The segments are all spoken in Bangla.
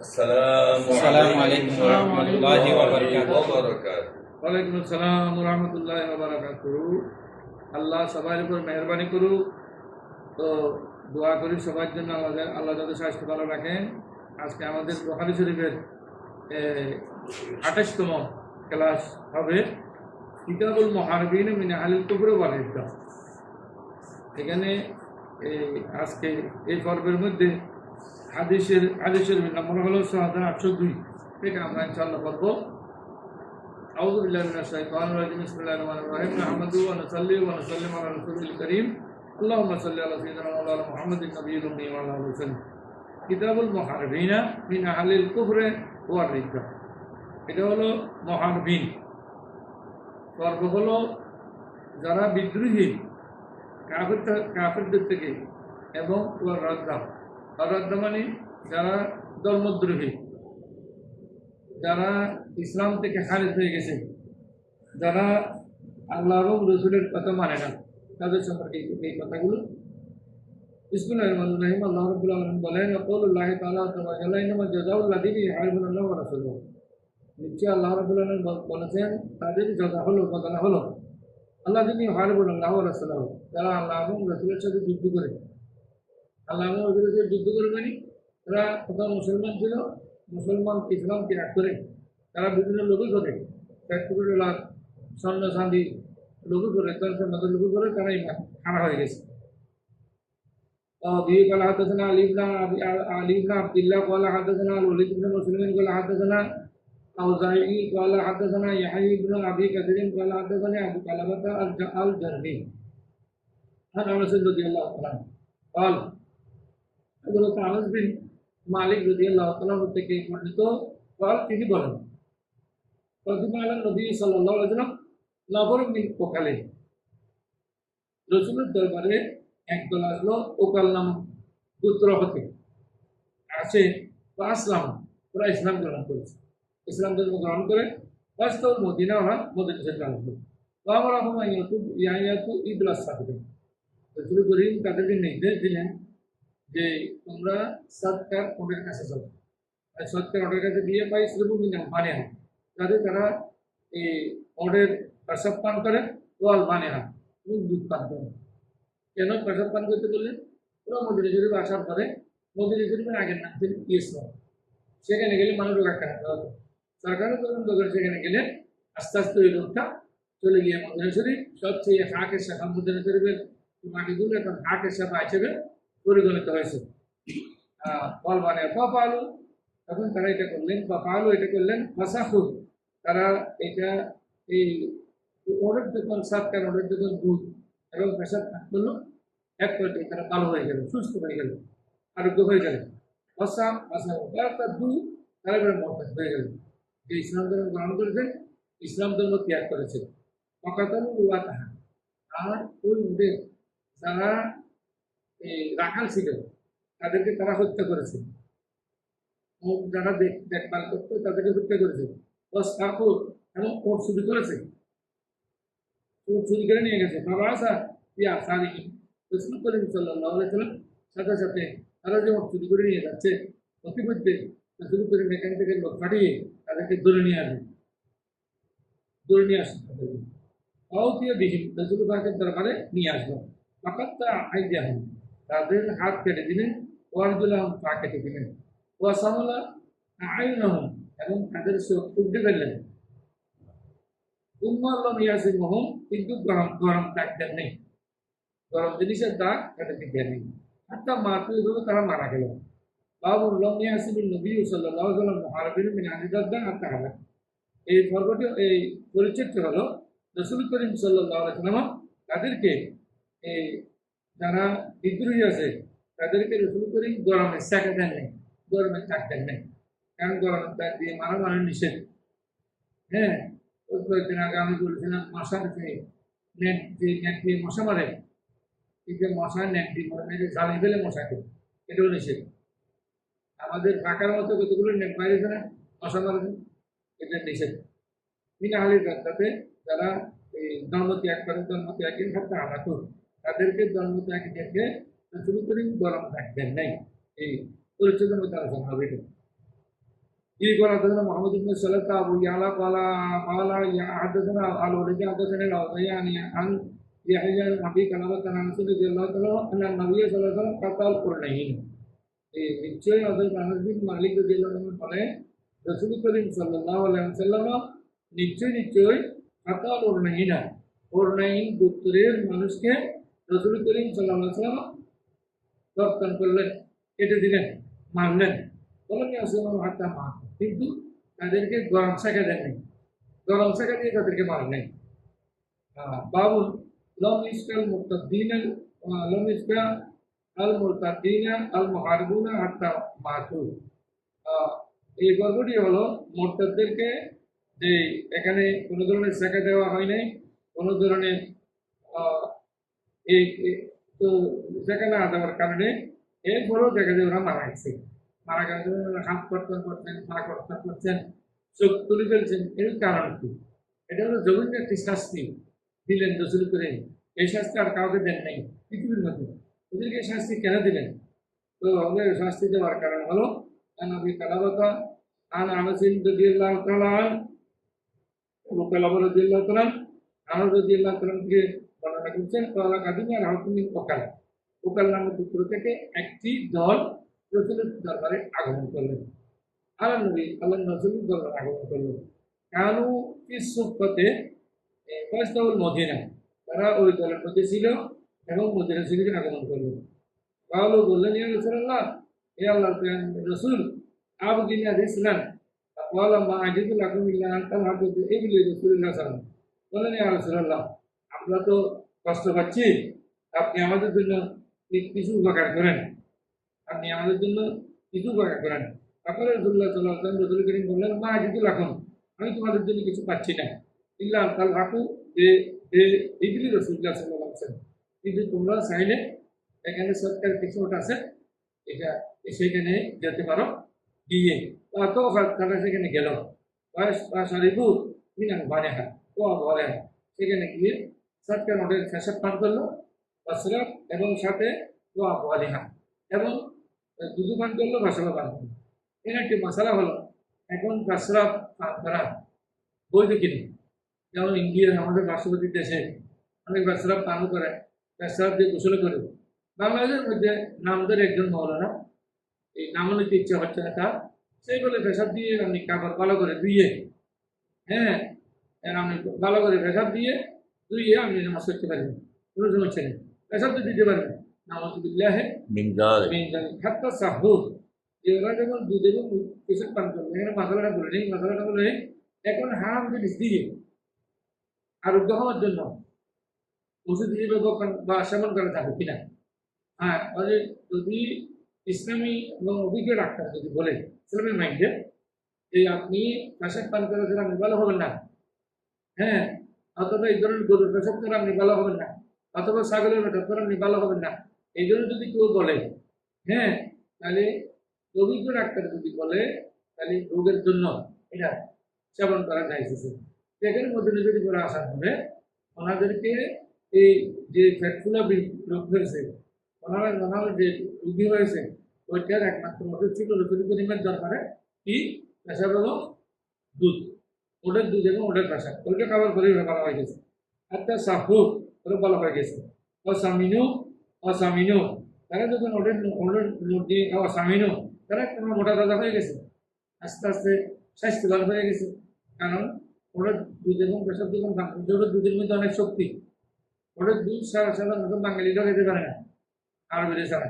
আসসালামু আলাইকুম ওয়া রাহমাতুল্লাহি ওয়া বারাকাতুহু। ওয়ালাইকুম আসসালাম ওয়া রাহমাতুল্লাহি ওয়া বারাকাতুহু। আল্লাহ সবার উপর মেহরবানি করুক। তো দোয়া করি সবার জন্য আল্লাহ যাতে স্বাস্থ্য ভালো রাখেন। আজকে আমাদের বুখারী শরীফের ২৮তম ক্লাস হবে কিতাবুল মুহারিবিন মিন আহলিল কুফর ওয়াল রিদ্দা। এখানে আজকে এই পর্বের মধ্যে হাদিসের নম্বর হলো ৬৮০২ থেকে আমরা ইনশাআল্লাহ পড়ব। أعوذ بالله من الشيطان الرجيم بسم الله الرحمن الرحيم نحمده ونصلي ونسلم على رسوله الكريم اللهم صل على سيدنا مولانا محمد النبي الأمي وعلى آله وسلم كتاب المحاربين من أهل الكفر والردة। এটা হলো মুহারিবিন, পর্ব হলো যারা বিদ্রোহী কাফেরদের থেকে, এবং রাদ্দা মানে যারা ধর্মদ্রোহী, যারা ইসলাম থেকে খারিজ হয়ে গেছে, যারা আল্লাহ এবং রসুলের কথা মানে না, তাদের সম্পর্কে এই কথাগুলো। বিসমিল্লাহির রহমানির রহিম। আল্লাহ রাব্বুল আলামিন বলেন, ওয়াকাউলুল্লাহি তাআলা তাওয়াজ্জালা ইন্নামা জাযাউল্লাযীনা ইউহারিবুনাল্লাহ ওয়া রাসূলাহু। নিশ্চয় আল্লাহ রাব্বুল আলামিন বলেছেন, তাদের বদলা হলো আল্লাযীনা ইউহারিবুনাল্লাহ ওয়া রাসূলাহু, যারা আল্লাহ এবং রসুলের সাথে যুদ্ধ করে। আল্লাহ এবং রসুলের সাথে যুদ্ধ করে মানে তারা প্রথম মুসলমান ছিল, মুসলমান ইসলাম ত্যাগ করে তারা বিভিন্ন লোকে করে ফ্যাক্টরি লাখ স্বর্ণ চাঁদি লোকে করে তাদের লোকে করে তারা ইমান খাড়া হয়ে গেছে। وبه قال حدثنا علي بن عبد الله قال حدثنا الوليد بن مسلم قال حدثنا الأوزاعي قال حدثنا يحيى بن أبي كثير قال حدثنا أبو قلابة الجرمي عن أنس رضي الله عنه قال حضرت أنس بن মালিক রাদিয়াল্লাহু তাআলা থেকে বর্ণিত, তিনি বলেন, প্রতিমালান নবী সাল্লাল্লাহু আলাইহি ওয়াসাল্লাম নবর মিন ওকালে, রাসূলের দরবারে একদল আসলো ওকাল নামক গোত্র হতে আসে। আসলাম, ওরা ইসলাম গ্রহণ করেছে, ইসলাম ধর্ম গ্রহণ করে বাস্তব মদিনা, ওরা মদিনা শরীফে আসলো। আমার রহমান ইয়াতু ইদলাস সাথে রাসূল করিম তাদেরকে নির্দেশ দিলেন যে তোমরা সৎকার ওদের কাছে যাও, আর সৎকার ওদের কাছে দিয়ে পাই শ্রবু মানে হয়, যাতে তারা এই ওদের প্রসাব পান করে, ওয়াল মানে হয় এবং দুধ পান করে। কেন প্রসাব পান করতে বললেন? ওরা মদিনা শরীফ আসার পরে মদিনা শরীফের আগের নাম ছিল ইসলাম, সেখানে গেলে মানুষ রোগ একটা সরকারের তখন লোকের সেখানে গেলে আস্তে আস্তে ওই রোগটা চলে গিয়ে মদিনা শরীফ সবচেয়ে হাকের শাখা, মদিনা শরীফের মাটিগুলো এখন হাকের শাখা হিসেবে পরিগণিত হয়েছে। ফল মানে পালু, তখন তারা এটা করলেন, পালু এটা করলেন ফাসাহুর, তারা এটা এই ওদের যখন সাতকার ওদের যখন দুধ এবং পেশাব করলো, এক করে তারা ভালো হয়ে গেল, সুস্থ হয়ে গেল, আরোগ্য হয়ে গেল। তার দুধ তারা এবার মহতাজ হয়ে গেল, যে ইসলাম ধর্ম গ্রহণ করেছেন, ইসলাম ধর্ম ত্যাগ করেছে। অকাতাল উয়া তাহা, আর ওই ওদের যারা রাখাল ছিল তাদেরকে তারা হত্যা করেছে, যারা দেখভাল করতো তাদেরকে হত্যা করেছে, এবং ওট চুরি করেছে, ওট চুরি করে নিয়ে গেছে। বাবা আসা ইয়া সারিহীন রাসূল করিম সাল্লাল্লাহু আলাইহি ওয়াসাল্লাম সাথে সাথে তারা যে ওট চুরি করে নিয়ে যাচ্ছে, প্রতিমধ্যে রাসূল করিম এখান থেকে লোক পাঠিয়ে তাদেরকে ধরে নিয়ে আসে আউতিয়া বিহীন রাসূল পাকের দরবারে নিয়ে আসলো। ফাকাত্তা আইদিয়াহুম, তাদের হাত কেটে দিলেন, ওয়ারজুলাহুম পা কেটে দিলেন, ওয়াসামালা আইনাহুম, এবং তাদের চোখ উঠে ফেললেন। উম্মাল্লাম ইয়াসিমহুম, কিন্তু গরম দাগ দেন নেই, গরম জিনিসের দাগ তাদেরকে দেন নেই, হাত্তা মাতু, এভাবে তারা মারা গেল। বাবুল্লাম ইয়াসিমুন নবী সাল্লাল্লাহু আলাইহি ওয়াসাল্লাম মুহারিবিন মিন আহলি দাদ্দা হাত্তা হালা। এই পর্বটি, এই পরিচ্ছেদটি হলো রাসূল করিম সাল্লাল্লাহু আলাইহি ওয়াসাল্লাম তাদেরকে এই যারা বিদ্রোহী আছে তাদেরকে রাসূল করিম গরমের শাখা দেন নেই, গরমের তাক দেন নেই, কারণ গরমের তাক দিয়ে মারা নিষেধ। হ্যাঁ, ওই কয়েকদিন আগে আমি বলেছিলাম মশার নেট দিয়ে মশা মারে, এই যে মশার নেট দিয়ে মেরে জ্বালিয়ে ফেলে মশাকে, এটাও নিষেধ। আমাদের ঢাকার মতো কতগুলো নেট বাইরেছে না মশা মারে, এটা নিষেধ। মিনা আহলিল দাদ্দাতে যারা এই ধর্ম ত্যাগ করেন, ধর্ম ত্যাগের হাতে আলাদা, তাদেরকে ধর্ম ত্যাগ দেখে রাসূল করিম গরম থাকবেন নাই। এই পরিচ্ছেদের মধ্যে আলোচনা হবে। يقول حدثنا محمد بن سلمة أبو يعلى قال حدثنا الوليد حدثنا الأوزاعي عن يحيى بن أبي كلابة عن أنس رضي الله تعالى عنه أن النبي صلى الله عليه وسلم قتل القرنين নিশ্চয়ই হযরত আনাস বিন মালিক রাদিয়াল্লাহু আনহু বলেন রাসূল করিম সাল্লাল্লাহু আলাইহি ওয়াসাল্লাম নিশ্চয়ই কাতাল উরনাইন গোত্রের মানুষকে রাসূল করিম সাল্লাল্লাহু আলাইহি ওয়াসাল্লাম দর্শন করলেন, কেটে দিলেন, মারলেন। বলেন আসলাম হাত্তা মা, কিন্তু তাদেরকে গরম শাখা দেন নাই, গরম শাখা দিয়ে তাদেরকে মার নাই। বাবুল লম ইসকাল মুরতাদ্দিন লম ইসকা আল মুরতাদ্দিন আল মুহারিবুনা হাত্তা মাতু। এই গল্পটি হলো মুরতাদদেরকে যে এখানে কোনো ধরনের শাখা দেওয়া হয় নাই, কোনো ধরনের এই তো শাখা না দেওয়ার কারণে এরপরেও দেখা যায় ওরা মারা গেছে। মারা গেছে হাত কর্তন করছেন, পা কর্তন করছেন, চোখ তুলে ফেলছেন। এর কারণ কি? এটা হলো জঘন্য একটি শাস্তি দিলেন রাসূল করিম। এই শাস্তি আর কাউকে দেন নাই পৃথিবীর মধ্যে। ওদেরকে শাস্তি কেন দিলেন? তো ওদের শাস্তি দেওয়ার কারণ হলো নবী কালাবাতা আন আনাস রাদিয়াল্লাহু তাআলা আবু কালাবা রাদিয়াল্লাহু তাআলা আনাস রাদিয়াল্লাহু তাআলা থেকে বর্ণনা করছেন কালা কাদিমা রাহুমিন ওকাল নামের পুত্র থেকে একটি দল রাসূলের দরবারে আগমন করলেন। আল্লাহ রাসূলের দরবারে আগমন করলেন। কানু ফিস সুফাতে ফাস্তাউল মদিনা, তারা ওই দলের মধ্যে ছিল এবং মদিনা শরীফে আগমন করলেন। কালু বললেন ইয়া রাসূলুল্লাহ, হে আল্লাহর রাসূল আবগিনা ইসলাম ওয়ালা মা আজিদু লাকুম ইল্লা আন তাহাদু ইবলি রাসূলুল্লাহ সাল্লাল্লাহু আলাইহি ওয়াসাল্লাম। বললেন ইয়া রাসূলুল্লাহ, আমরা তো কষ্ট পাচ্ছি, আপনি আমাদের জন্য কিছু উপকার করেন, আপনি আমাদের জন্য কিছু উপকার করেন। তারপরে রাসূলুল্লাহ সাল্লাল্লাহু আলাইহি ওয়াসাল্লাম রাসূল করিম বললেন মা আজিদু লাকুম, আমি তোমাদের জন্য কিছু পাচ্ছি না, ইল্লা আন তাহাদু ইবলি রাসূলুল্লাহ সাল্লাল্লাহু আলাইহি ওয়াসাল্লাম। কিন্তু তোমরা চাইলে এখানে সরকার কিছু ওটা আছে, এটা সেখানে যেতে পারো, গিয়ে তো তারা সেখানে গেল সারিবু মিনান বানেহা ও বলেহা, সেখানে গিয়ে সরকার ওদের ফেসাদ পান করলো বাসরাত এবং সাথে ও বলেহা এবং দুধু পান করলো, বাসরা পান করলো। এর একটি মশালা হলো এখন বাসরা পান করা বৈধ কিনা। যেমন ইন্ডিয়ার আমাদের পার্শ্ববর্তী দেশে অনেক বাসরা পান করে, পেশাব দিয়ে গোসল করে। বাংলাদেশের মধ্যে নামদের একজন মৌলানা, এই নাম নিতে ইচ্ছা হচ্ছে না তার, সেই বলে পেশাব দিয়ে আপনি কাপড় ভালো করে ধুইয়ে, হ্যাঁ আপনি ভালো করে পেশাব দিয়ে ধুইয়ে আপনি নামাজ করতে পারবেন, কোনো সমস্যা নেই, পেশাব তো দিতে পারবেন। নামাজুবিল্লাহ হাত্তা সাহুর, যে ওরা যখন দুধ এবং পেশাব পান করবে, এখানে মশলাটা বলে নেই, মশলাটা বলে এখন হারাম জিনিস দিয়ে আরোগ্য হওয়ার জন্য ওষুধ হিসেবে বা সেবন করা যাবে কিনা। হ্যাঁ, যদি ইসলামী এবং অভিজ্ঞ ডাক্তার যদি বলে ইসলামের মাইন্ডে যে আপনি পেশাব পান করে ধরে আপনি ভালো হবেন না, হ্যাঁ, অথবা এই ধরনের গরুর পেশাব করে আপনি ভালো হবেন না, অথবা ছাগলের পেশাব করে আপনি ভালো হবেন না, এই জন্য যদি কেউ বলে, হ্যাঁ, তাহলে অভিজ্ঞ ডাক্তার যদি বলে তাহলে রোগের জন্য এটা সেবন করা যাইছে। সেখানে মধ্যে যদি করে আসার পরে ওনাদেরকে এই যে ফ্যাটফুলা রোগ হয়েছে, ওনার যে রুগী হয়েছে ওইটার একমাত্র ওষুধ ছিল রসুল করিমের দরকারে কি পেশাব এবং দুধ, ওটার দুধ এবং ওটার পেশাব, ওইটা খাবার করে ভালো হয়ে গেছে। একটা সাফু ওটা ভালো হয়ে গেছে। অসামিনু তারা যখন ওদের দিয়ে অসামিনু তারা কোনো মোটা তাজা হয়ে গেছে, আস্তে আস্তে স্বাস্থ্য ভালো হয়ে গেছে। কারণ ওটার দুধ এবং পেশাব যখন ওটার দুধের মধ্যে অনেক শক্তি, ওটার দুধ সাধারণত বাঙালিরা খেতে পারে না, আর বেড়ে ছাড়া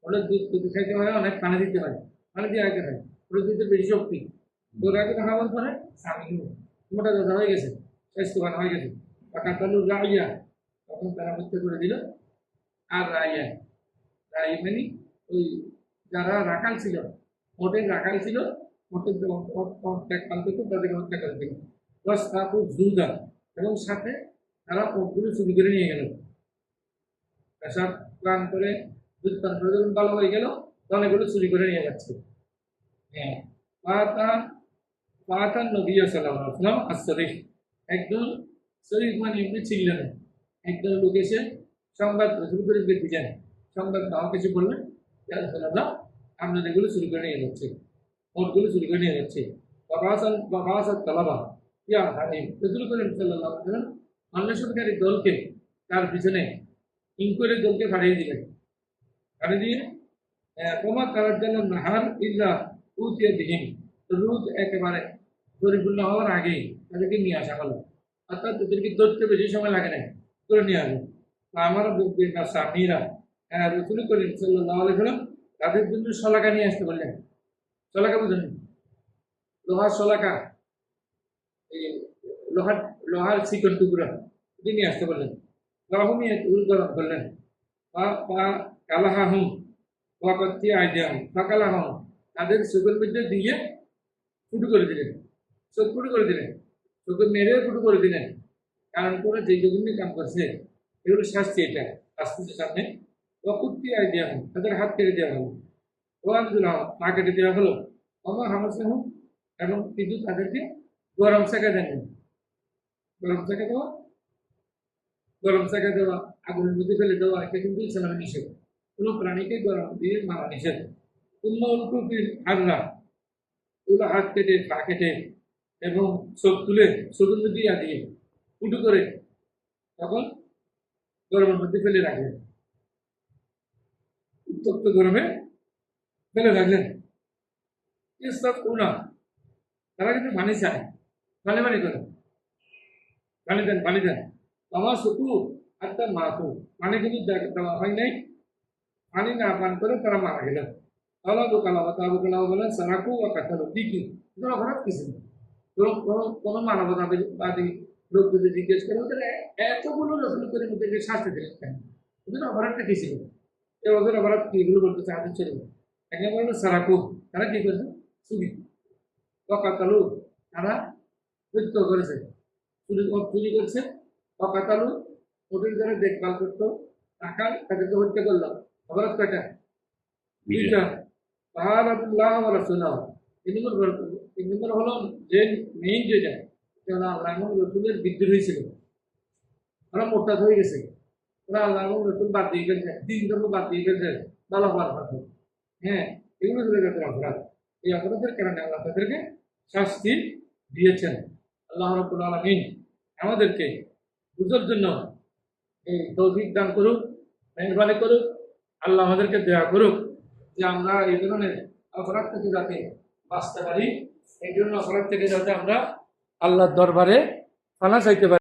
ওটার দুধ খাইতে হয়, অনেক পানি দিতে হয়, পানি দিয়ে আগে হয়, ওটার দুধের বেশি শক্তি। ওরা আগে খাওয়ার পরে সামিনু মোটা তাজা হয়ে গেছে, স্বাস্থ্যবান হয়ে গেছে। কাতালু রাইয়া, তখন তারা হত্যা করে দিল। আর রাইয়া মানে ওই যারা রাখাল ছিল, মোটের রাখাল ছিল, মোটের তাদেরকে হত্যা করে দিল। প্লাস তারপর জুদা এবং সাথে তারা ওগুলো চুরি করে নিয়ে গেল। পেশাব পান করে দুধ পান করে যখন ভালো হয়ে গেল তখন এগুলো চুরি করে নিয়ে যাচ্ছে। হ্যাঁ, পাতান নবী সাল্লাল্লাহু আলাইহি ওয়াসাল্লাম as-শরীফ, একজন শরীফ মানে এমনি ছিল না, একজন লোক এসে সংবাদ রাসূল করিমকে দিলেন, সংবাদ পাওয়া কিছু বললেন ইয়া রাসূলুল্লাহ আপনাদের এগুলো চুরি করে নিয়ে যাচ্ছে। ওটগুলো চুরি করে নিয়ে যাচ্ছে বাবাসান তালাবা ইয়া হারিম রসুল করিম সাল্লাল্লাহু আলাইহি ওয়াসাল্লাম অন্বেষণকারী দলকে তার পিছনে ইনকোয়ারি দলকে পাঠিয়ে দিলেন, পাঠিয়ে দিয়ে তোমার তার জন্য নাহার ইল্লা উতিয়া বিহীন রোদ একেবারে পরিপূর্ণ হওয়ার আগেই তাদেরকে নিয়ে আসা হলো, অর্থাৎ তাদেরকে ধরতে বেশি সময় লাগে না, করে নিয়ে আসবে। আমার স্বামীরা রসুল করিম সাল্লাল্লাহু আলাইহি ওয়াসাল্লাম তাদের জন্য শলাকা নিয়ে আসতে বললেন। শলাকা বুঝলেন? লোহার শলাকা, এই লোহার চিকন টুকরা এটি নিয়ে আসতে বললেন। গরমে গরম করলেন বা কালাহা হুম বা করতে আইডিয়া হুম বা কালাহা হুম তাদের চোখের মধ্যে দিয়ে ফুটো করে দিলেন, চোখ ফুটো করে দিলেন, চোখে মেরে ফুটো করে দিলেন। কারণ করে যে জন্য কাম করছে এগুলো শাস্তি, এটা আসতেছে সামনে। অকুত্তি আইডিয়া হুম তাদের হাত কেটে দেওয়া হলো, ওয়ানজুলা পা কেটে দেওয়া হলো, আমার হামসে হুম এবং কিন্তু তাদেরকে গরম শাখা দেন, গরম শাখা দেওয়া, গরম শাখা দেওয়া, আগুনের মধ্যে ফেলে দেওয়া, এটা কিন্তু ইসলামে নিষেধ। কোনো প্রাণীকে গরম দিয়ে মারা নিষেধ। অন্য উল্টুপির হাররা এগুলো হাত কেটে পা কেটে এবং চোখ তুলে চোখের মধ্যে দিয়ে ফুটো করে তখন গরমের মধ্যে ফেলে রাখলেন, উত্তপ্ত গরমে ফেলে রাখলেন। সব উনা তারা কিন্তু পানি চায়, পানি পানি করে পানি দেন পানি দেন, আমার শুকু আর তার মাথু পানি কিন্তু দেওয়া হয় নাই, পানি না পান করে তারা মারা গেলেন। তাহলে আবু কালাবা বলেন সারাকু ও কাতালো দিকি, এটা অপরাধ কিছু না। কোনো মানবতাবাদী লোক যদি জিজ্ঞেস করে ওদের এতগুলো রসুল করে ওদেরকে শাস্তি দিলেন কেন, ওদের অপরাধটা কি ছিল? ওদের অপরাধ কি এগুলো বলতে চাহাতে ছিল? একে বললো সারাকু, তারা কি করেছে? চুরি ও কাতালু, তারা হত্যা করেছে, চুরি করছে। অকাতালু ওদের যারা দেখভাল করতো টাকা তাদেরকে হত্যা করলাম, অপরাধ কয়টা? দুইটা। পাহাড়ুল্লাহ রাসূলুল্লাহ, তিন নম্বর হলো যে মেইন যেটা আল্লাহ এবং রসুলের বিদ্রোহ হয়েছিল, ওরা মোরতাদ হয়ে গেছে, ওরা আল্লাহ এবং রসুল বাদ দিয়ে ফেলছে, দিন ধর্ম বাদ দিয়ে ফেলছে, ভালো হওয়ার কথা। হ্যাঁ, এগুলো ছিল তাদের অপরাধ। এই অপরাধের কারণে আল্লাহ তাদেরকে শাস্তি দিয়েছেন। আল্লাহ রাব্বুল আলামিন আমাদেরকে বুঝার জন্য এই তৌফিক দান করুক, মেহরবানি করুক। আল্লাহ আমাদেরকে দয়া করুক যে আমরা এই ধরনের অপরাধ থেকে যাতে বাঁচতে পারি, এই ধরনের অপরাধ থেকে যাতে আমরা আল্লাহর দরবারে পানা চাইতে পারি।